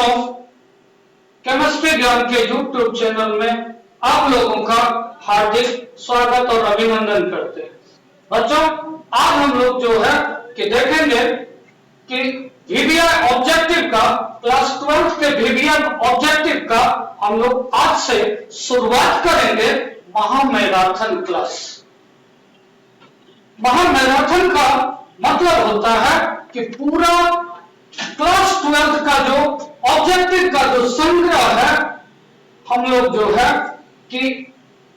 Of chemistry ज्ञान के YouTube channel में आप लोगों का हार्दिक स्वागत और अभिनंदन करते हैं। बच्चों, आज हम लोग जो है कि देखेंगे कि वीवीआई ऑब्जेक्टिव का, क्लास 12 के वीवीआई ऑब्जेक्टिव का हम लोग आज से शुरुआत करेंगे महामैराथन क्लास। महामैराथन का मतलब होता है कि पूरा क्लास 12 का जो ऑब्जेक्टिव का जो संग्रह है, हम लोग जो है कि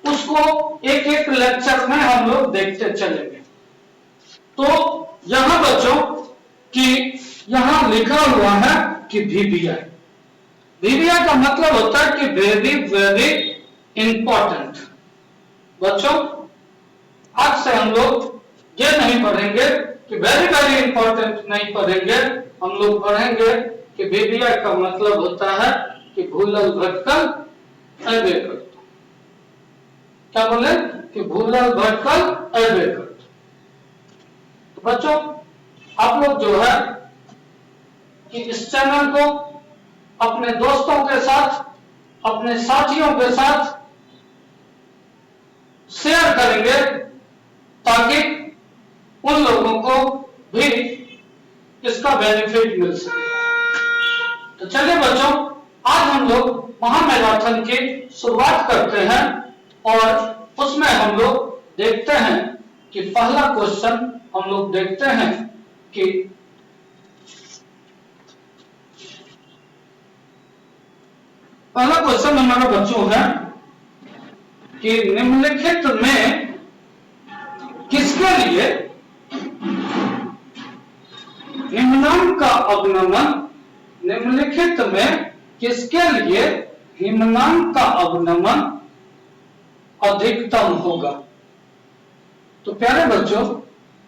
उसको एक एक लेक्चर में हम लोग देखते चलेंगे। तो यहां बच्चों कि यहां लिखा हुआ है कि वीवीआई, वीवीआई का मतलब होता है कि वेरी वेरी इंपॉर्टेंट। बच्चों, आज से हम लोग ये नहीं पढ़ेंगे कि वेरी वेरी इंपॉर्टेंट नहीं पढ़ेंगे, हम लोग पढ़ेंगे कि वीवीआई का मतलब होता है कि भूलल भटकल एबे कर। क्या बोले कि भूलल भटकल एबे कर। तो बच्चों, आप लोग जो है कि इस चैनल को अपने दोस्तों के साथ, अपने साथियों के साथ शेयर करेंगे ताकि उन लोगों को भी इसका बेनिफिट मिल सके। तो चलिए बच्चों, आज हम लोग महामैराथन की शुरुआत करते हैं और उसमें हम लोग देखते हैं कि पहला क्वेश्चन हम लोग देखते हैं कि पहला क्वेश्चन हमारा बच्चों है कि निम्नलिखित में किसके लिए हिमनद का अवनमन, निम्नलिखित में किसके लिए हिमनद का अवनमन अधिकतम होगा। तो प्यारे बच्चों,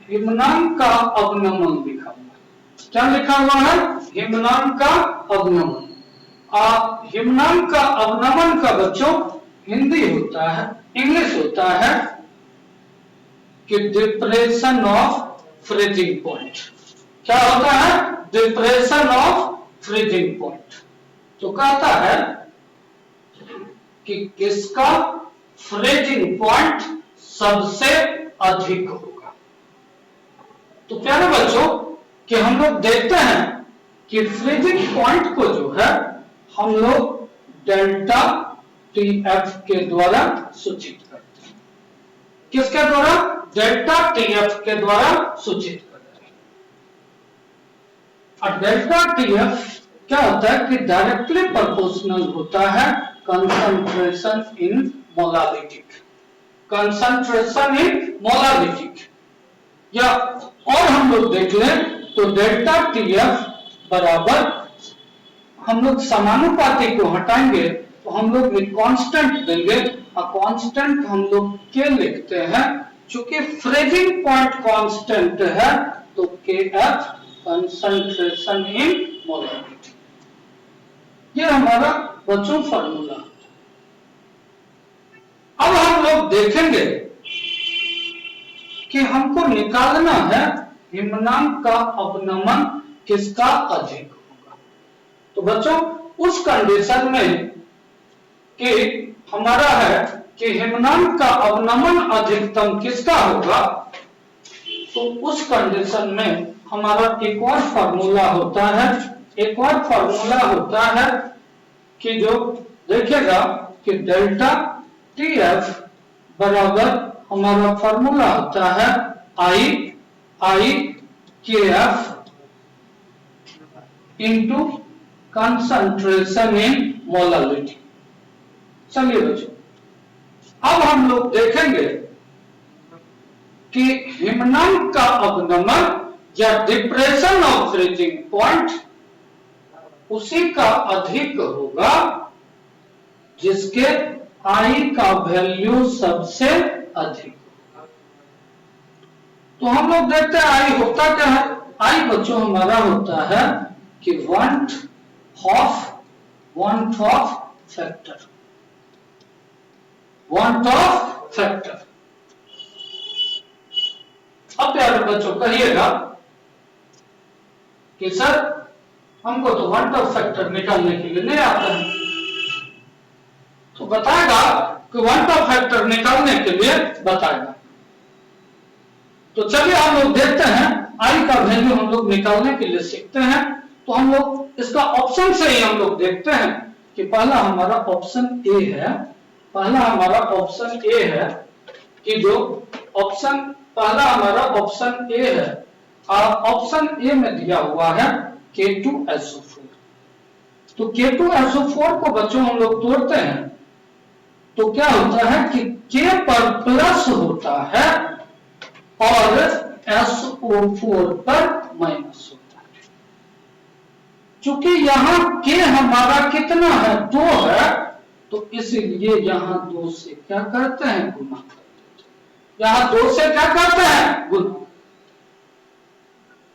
हिमनद का अवनमन लिखा हुआ है। क्या लिखा हुआ है? हिमनद का अवनमन। हिमनद का अवनमन का बच्चों हिंदी होता है, इंग्लिश होता है कि डिप्रेशन ऑफ फ्रीजिंग पॉइंट। क्या होता है? Depression of freezing point. तो कहता है कि किसका फ्रीजिंग पॉइंट सबसे अधिक होगा। तो प्यारे बच्चों कि हम लोग देखते हैं कि फ्रीजिंग पॉइंट को जो है हम लोग डेल्टा टीएफ के द्वारा सूचित करते हैं। किसके द्वारा? डेल्टा टीएफ के द्वारा सूचित करते हैं। और डेल्टा टीएफ क्या होता है कि डायरेक्टली प्रोपोर्शनल होता है concentration in molarity, concentration in molarity. या और हम लोग देख लें तो डेल्टा टीएफ बराबर, हम लोग समानुपाती को हटाएंगे तो हम लोग एक कांस्टेंट देंगे और कांस्टेंट हम लोग के लिखते हैं, चूंकि फ्रीजिंग पॉइंट कांस्टेंट है तो केएफ कंसंट्रेशन इन मोलारिटी। ये हमारा बच्चों फॉर्मूला। अब हम लोग देखेंगे कि हमको निकालना है हिमनद का अवनमन किसका अधिक होगा। तो बच्चों, उस कंडीशन में कि हमारा है कि हिमनद का अवनमन अधिकतम किसका होगा, तो उस कंडीशन में हमारा एक और फार्मूला होता है, एक और फार्मूला होता है कि जो देखेगा कि डेल्टा टीएफ बराबर हमारा फार्मूला होता है आई के F into concentration in molarity. चलिए बच्चों, अब हम लोग देखेंगे कि हिमनद का अवनमन या डिप्रेशन ऑफ फ्रीजिंग पॉइंट उसी का अधिक होगा जिसके आई का वैल्यू सबसे अधिक होगा। तो हम लोग देखते हैं आई होता क्या है। आई बच्चों हमारा होता है कि want of factor, want of factor. अब प्यारे बच्चों कहिएगा कि सर हमको तो वन टॉप फैक्टर निकालने के लिए नहीं आता है, तो बताएगा कि वन टॉप फैक्टर निकालने के लिए बताएगा। तो चलिए हम लोग देखते हैं, आई का वैल्यू हम लोग निकालने के लिए सीखते हैं। तो हम लोग इसका ऑप्शन से ही हम लोग देखते हैं कि पहला हमारा ऑप्शन ए है, पहला हमारा ऑप्शन ए है कि जो ऑप्शन पहला हमारा ऑप्शन ए है, ऑप्शन ए में दिया हुआ है K2SO4। तो K2SO4 को बच्चों हम लोग तोड़ते हैं तो क्या होता है कि K पर प्लस होता है और SO4 पर माइनस होता है। चूंकि यहां K हमारा कितना है, 2 है, तो इसीलिए यहां 2 से क्या करते हैं, गुना करते हैं। यहां 2 से क्या करते हैं, गुना।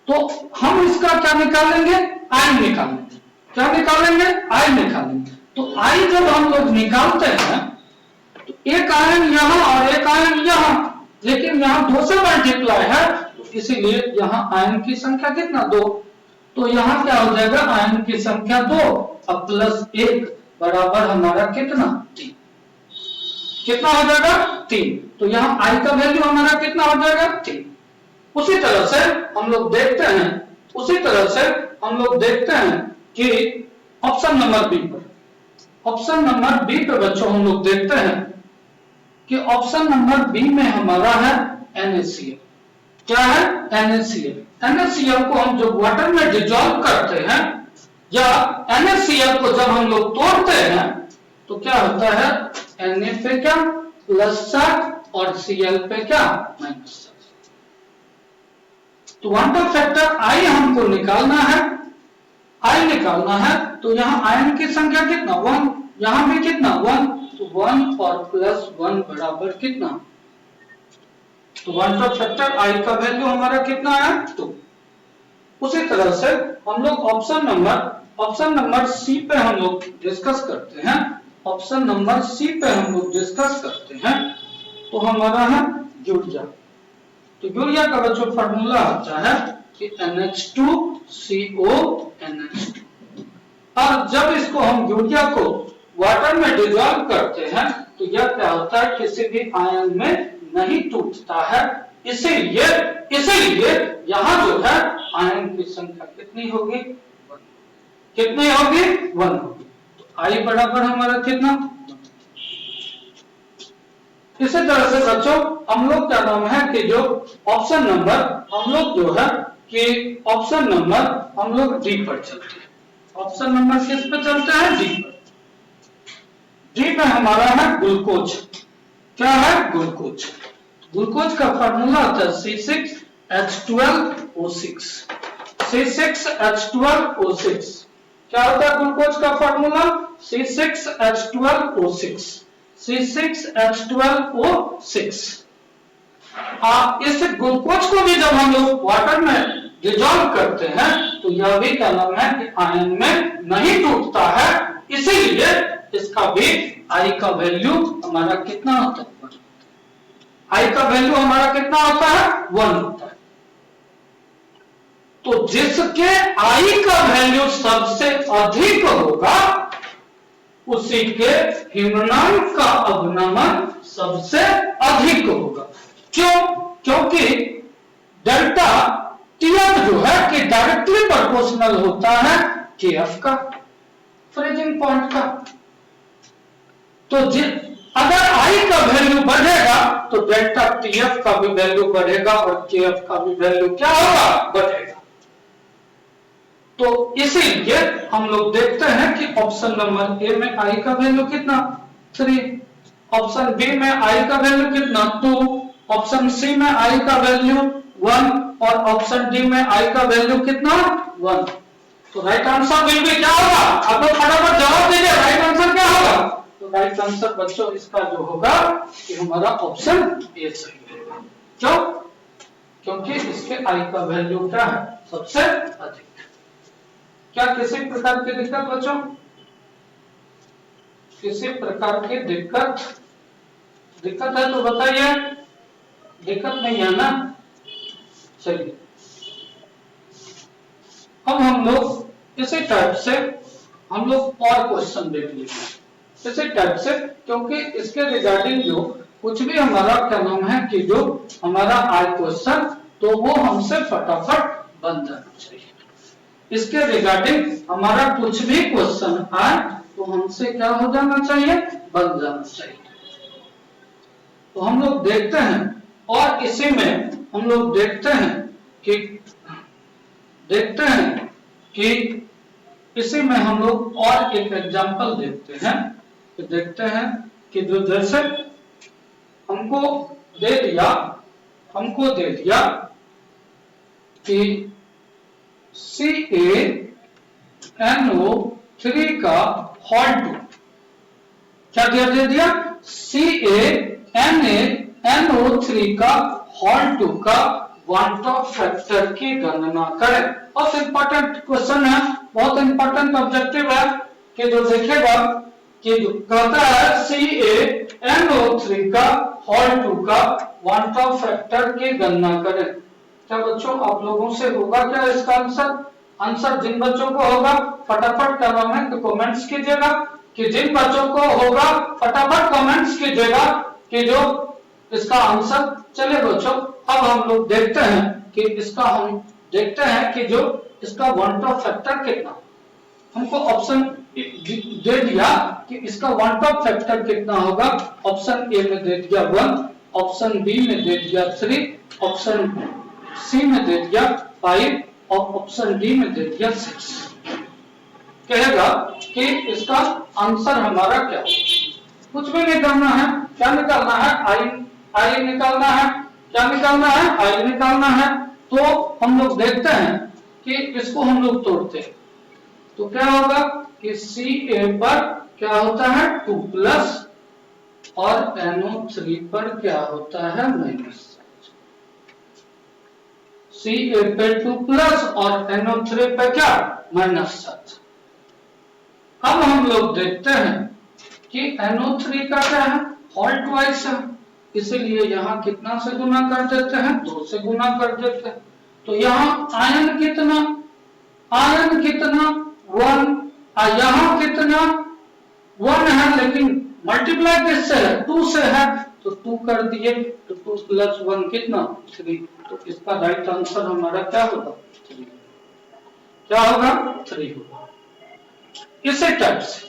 तो हम इसका क्या निकालेंगे, आई निकालेंगे। क्या निकालेंगे, आई निकालेंगे। तो आई जब हम लोग निकालते हैं तो एक आयन यहां और एक आयन यहां, लेकिन यहां 2 से मल्टीप्लाई है, तो इसीलिए यहां आयन की संख्या कितना, 2। तो यहां क्या हो जाएगा, आयन की संख्या 2 और प्लस 1 बराबर हमारा कितना, 3। कितना हो जाएगा, 3। तो यहां आई का वैल्यू हमारा कितना हो जाएगा, 3। उसी तरह से हम लोग देखते हैं, उसी तरह से हम लोग देखते हैं कि ऑप्शन नंबर बी पर, ऑप्शन नंबर बी पे बच्चों हम लोग देखते हैं कि ऑप्शन नंबर बी में हमारा है NaCl। क्या है, NaCl। NaCl को हम जब वाटर में डिसॉल्व करते हैं या NaCl को जब हम लोग तोड़ते हैं तो क्या होता है, Na पे क्या +7 और Cl पे क्या -7। तो वन टॉप फैक्टर आई हमको निकालना है, आई निकालना है। तो यहां आयन की संख्या कितना, 1, यहां भी कितना, 1, तो 1 और +1 बराबर कितना, तो वन टॉप फैक्टर आई का वैल्यू हमारा कितना है, 2। उसी तरह से हम लोग ऑप्शन नंबर सी पे हम लोग डिस्कस करते हैं। ऑप्शन नंबर सी पे हम लोग डिस्कस करते हैं तो हमारा है यूरिया। तो यूरिया का बच्चों फार्मूला होता है कि NH2CO NH2। और जब इसको हम यूरिया को वाटर में डिसॉल्व करते हैं तो यह क्या होता है, किसी भी आयन में नहीं टूटता है। इसीलिए यहां जो है आयन की संख्या कितनी होगी, 1। कितनी होगी, 1 होगी। तो आई बराबर हमारा कितना। इसी तरह से बच्चों हम लोग क्या नाम है कि जो ऑप्शन नंबर हम लोग जो है कि ऑप्शन नंबर हम लोग डी पर चलते हैं। ऑप्शन नंबर किस पे चलते हैं, डी पर। डी पे हमारा है ग्लूकोज। क्या है, ग्लूकोज। ग्लूकोज का फार्मूला होता है C6H12O6। C6H12O6 क्या होता है ग्लूकोज का फार्मूला, C6H12O6। C6H12O6। इस ग्लूकोज को भी जब हम लोग वाटर में डिसॉल्व करते हैं तो यह भी क्या नाम है कि आयन में नहीं टूटता है। इसीलिए इसका भी आई का वैल्यू हमारा कितना होता है, 1। आई का वैल्यू हमारा कितना होता है, 1 होता है। तो जिसके आई का वैल्यू सबसे अधिक होगा उसी के हिमनांक का अवनमन सबसे अधिक होगा। क्यों, क्योंकि डेल्टा टीएफ जो है कि डायरेक्टली प्रोपोर्शनल होता है केएफ का, फ्रीजिंग पॉइंट का। तो अगर आई का वैल्यू बढ़ेगा तो डेल्टा टीएफ का भी वैल्यू बढ़ेगा और केएफ का भी वैल्यू क्या होगा, बढ़ेगा। तो इसीलिए हम लोग देखते हैं कि ऑप्शन नंबर ए में आई का वैल्यू कितना, 3। ऑप्शन बी में आई का वैल्यू कितना, 2। ऑप्शन सी में आई का वैल्यू 1 और ऑप्शन डी में आई का वैल्यू कितना, 1। तो राइट आंसर विल बी क्या होगा, आप लोग फटाफट जवाब दीजिए, राइट आंसर क्या होगा। तो राइट आंसर बच्चों इसका जो होगा कि हमारा ऑप्शन ए सही है। क्यों, क्योंकि इसके आई का वैल्यू क्या है, सबसे अधिक। क्या किसी प्रकार की दिक्कत बच्चों, किसी प्रकार की दिक्कत है तो बताइए, दिक्कत नहीं है ना। चलिए अब हम लोग इसी टाइप से हम लोग और क्वेश्चन देख लेंगे इसी टाइप से, क्योंकि इसके रिगार्डिंग जो कुछ भी हमारा क्या नाम है कि जो हमारा आए क्वेश्चन तो वो हमसे फटाफट बन जाना चाहिए। इसके रिगार्डिंग हमारा कुछ भी क्वेश्चन आए तो हमसे क्या हो जाना चाहिए, बन जाना चाहिए। तो हम लोग देखते हैं और इसी में हम लोग देखते हैं कि इसी में हम लोग और एक एग्जांपल देखते हैं। तो देखते हैं कि जो जैसे हमको दे दिया कि CaNO3 का होल 2 क्या दे दिया CaNO3 का होल 2 का वन टॉप फैक्टर की गणना करें। बहुत इंपॉर्टेंट क्वेश्चन है, बहुत इंपॉर्टेंट ऑब्जेक्टिव है कि जो देखेगा कि जो कहता है CaNO3 का होल 2 का वन टॉप फैक्टर की गणना करें। क्या बच्चों आप लोगों से होगा क्या इसका आंसर जिन बच्चों को होगा फटाफट क्या नाम है कमेंट्स कीजिएगा, कि जिन बच्चों को होगा फटाफट कमेंट्स कीजिएगा कि जो इसका आंसर। चलिए बच्चों अब हम लोग देखते हैं कि जो इसका वन टॉप फैक्टर कितना। हमको ऑप्शन दे दिया कि इसका वन टॉप फैक्टर कितना होगा। ऑप्शन ए में दे दिया 1, ऑप्शन बी में दे दिया 3, ऑप्शन सी में दे दिया 5 और ऑप्शन डी में दे दिया 6। कहेगा कि इसका आंसर हमारा क्या, कुछ भी नहीं करना है। क्या निकालना है, आई निकालना है। क्या निकालना है, आई निकालना है। तो हम लोग देखते हैं कि इसको हम लोग तोड़ते हैं तो क्या होगा कि Ca पर क्या होता है 2 प्लस और NO3 पर क्या होता है माइनस। Ca पे 2 प्लस और NO3 पे क्या -7। अब हम लोग देखते हैं कि NO3 का क्या है होल ट्वाइस है, इसलिए यहां कितना से गुना कर देते हैं 2 से गुना कर देते हैं। तो यहां आयन कितना 1, यहां कितना 1 है लेकिन मल्टीप्लाई किससे है 2 से है तो 2 कर दिए तो 2 प्लस 1 कितना 3। तो इसका राइट आंसर हमारा क्या होगा 3, क्या होगा 3 होगा। इसी टाइप से